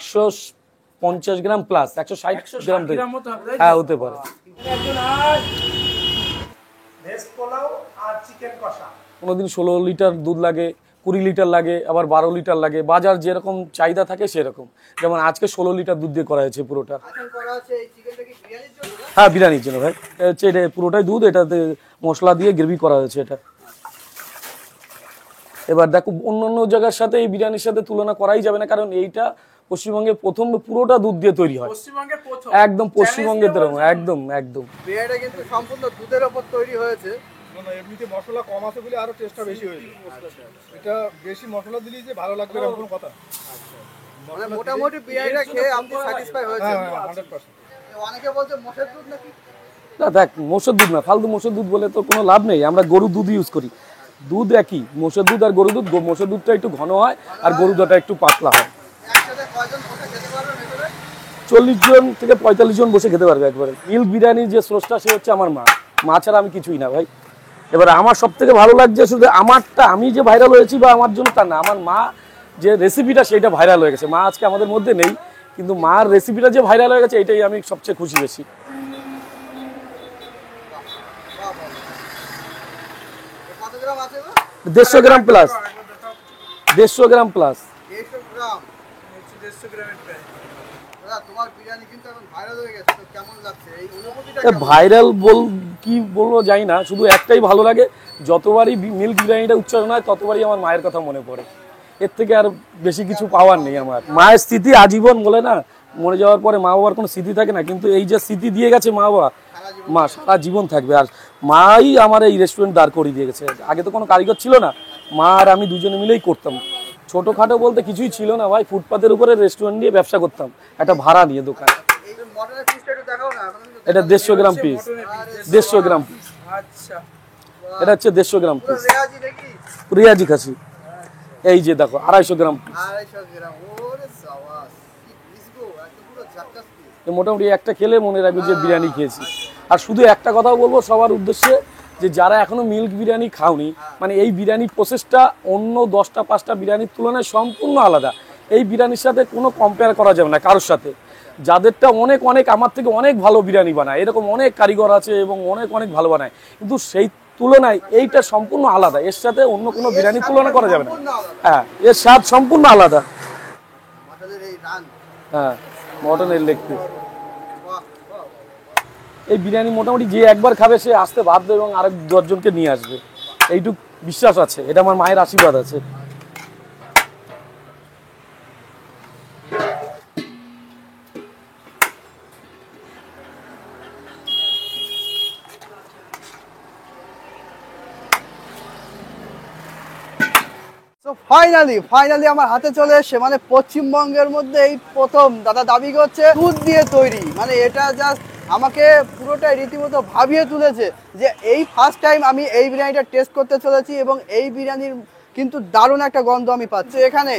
150 গ্রাম plus, 160 গ্রাম, হ্যাঁ হতে পারে। কোনোদিন 16 লিটার দুধ লাগে, 20 লিটার লাগে, আবার 12 লিটার লাগে, বাজার যেরকম চাহিদা থাকে সেরকম। যেমন আজকে 16 লিটার দুধ দিয়ে করা হয়েছে পুরোটা। হ্যাঁ বিরিয়ানির জন্য ভাই, হচ্ছে এটা পুরোটাই দুধ, এটাতে মশলা দিয়ে গ্রেভি করা হয়েছে এটা। এবার দেখো অন্য অন্য জায়গার সাথে এই বিরিয়ানির সাথে তুলনা করাই যাবে না, কারণ এইটা পশ্চিমবঙ্গে প্রথম পুরোটা দুধ দিয়ে তৈরি হয়, একদম পশ্চিমবঙ্গের ধরো, একদম একদম। বিরিয়ানিটা কিন্তু সম্পূর্ণ দুধের উপর তৈরি হয়েছে। এমনিতে মশলা কম আছে বলে আরো টেস্টটা বেশি হয়েছে। এটা বেশি মশলা দিলে যে ভালো লাগবে এরকম কোনো কথা। মানে মোটামুটি বিরিয়ানিটা খেয়ে আপনি স্যাটিসফাই হয়েছেন? হ্যাঁ 100%। অনেকে বলছে মোষের দুধ নাকি? না দেখ, মোষের দুধ না, ফালতু মোষের দুধ বলে তো কোনো লাভ নেই, আমরা গরুর দুধ ইউজ করি। দুধ একই, মোষের দুধ আর গরুর দুধ। মোষের দুধটা একটু ঘন হয় আর গরুর দুধটা একটু পাতলা হয়। 40 জন থেকে 45 জন বসে খেতে পারবে একবারে। মিল্ক বিরিয়ানির যে স্রষ্টা সে হচ্ছে আমার মা, মা ছাড়া আমি কিছুই না ভাই। এবার আমার সব থেকে ভালো লাগছে শুধু আমারটা, আমি যে ভাইরাল হয়েছি বা আমার জন্য তা না, আমার মা যে রেসিপিটা সেইটা ভাইরাল হয়ে গেছে। মা আজকে আমাদের মধ্যে নেই, কিন্তু মার রেসিপিটা যে ভাইরাল হয়ে গেছে এটাই আমি সবচেয়ে খুশি বেশি। 150 গ্রাম প্লাস, 150 গ্রাম প্লাস। ভাইরাল কি বলবো জানি না, শুধু একটাই ভালো লাগে, যতবারই মিল্ক বিরিয়ানিটা উচ্চারণ হয় ততবারই আমার মায়ের কথা মনে পড়ে। এর থেকে আর বেশি কিছু পাওয়ার নেই আমার। মায়ের স্মৃতি আজীবন বলে না, মরে যাওয়ার পরে মা বাবার কোনো স্মৃতি থাকে না, কিন্তু এই যে স্মৃতি দিয়ে গেছে মা বাবা, মা সারা জীবন থাকবে। আর মাই আমার এই রেস্টুরেন্ট দাঁড় করিয়ে দিয়ে গেছে। আগে তো কোনো কারিগর ছিল না, মা আর আমি দুজনে মিলেই করতাম। ছোটোখাটো বলতে কিছুই ছিল না ভাই, ফুটপাতের উপরে রেস্টুরেন্ট নিয়ে ব্যবসা করতাম, একটা ভাড়া নিয়ে দোকান। এটা 150 গ্রাম পিস, 150 গ্রাম পিস। এটা হচ্ছে 150 গ্রাম পিস রিয়াজি খাসি। এই যে দেখো 250 গ্রাম পিস। মোটামুটি একটা খেলে মনে রাখবে যে বিরিয়ানি খেয়েছি। আর শুধু একটা কথাও বলবো সবার উদ্দেশ্যে, যে যারা এখনো মিল্ক বিরিয়ানি খাওনি, মানে এই বিরিয়ানি প্রসেসটা অন্য 10টা 5টা বিরিয়ানির তুলনায় সম্পূর্ণ আলাদা। এই বিরিয়ানির সাথে কোনো কম্পেয়ার করা যাবে না কারোর সাথে। যাদেরটা অনেক অনেক আমার থেকে অনেক ভালো বিরিয়ানি বানায়, এরকম অনেক কারিগর আছে এবং অনেক অনেক ভালো বানায়, কিন্তু সেই তুলনায় এইটা সম্পূর্ণ আলাদা। এর সাথে অন্য কোনো বিরিয়ানি তুলনা করা যাবে না। হ্যাঁ, এর স্বাদ সম্পূর্ণ আলাদা। হ্যাঁ, মটনের লেগ পিস। এই বিরিয়ানি মোটামুটি যে একবার খাবে সে আসতে বাধ্য এবং আরেক 10 জনকে নিয়ে আসবে, এইটুক বিশ্বাস আছে। এটা আমার মায়ের আশীর্বাদ আছে। ফাইনালি আমার হাতে চলে এসছে, মানে পশ্চিমবঙ্গের মধ্যে এই প্রথম দাদা দাবি করছে দুধ দিয়ে তৈরি। মানে এটা জাস্ট আমাকে পুরোটাই রীতিমতো ভাবিয়ে তুলেছে যে এই ফার্স্ট টাইম আমি এই বিরিয়ানিটা টেস্ট করতে চলেছি, এবং এই বিরিয়ানির কিন্তু দারুণ একটা গন্ধ আমি পাচ্ছি। এখানে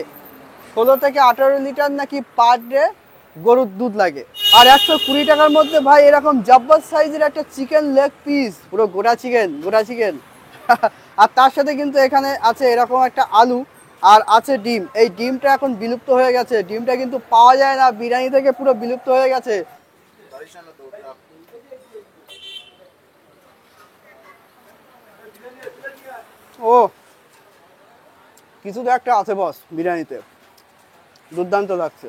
16 থেকে 18 লিটার নাকি পার ডে গরুর দুধ লাগে। আর 120 টাকার মধ্যে ভাই এরকম জব্বর সাইজের একটা চিকেন লেগ পিস, পুরো গোটা চিকেন আর তার সাথে কিন্তু এখানে আছে এরকম একটা আলু, আর আছে ডিম। এই ডিমটা এখন বিলুপ্ত হয়ে গেছে, ডিমটা কিন্তু পাওয়া যায় না, বিরিয়ানি থেকে পুরো বিলুপ্ত হয়ে গেছে। ও কিছু তো একটা আছে বস, বিরিয়ানিতে দুর্দান্ত লাগছে।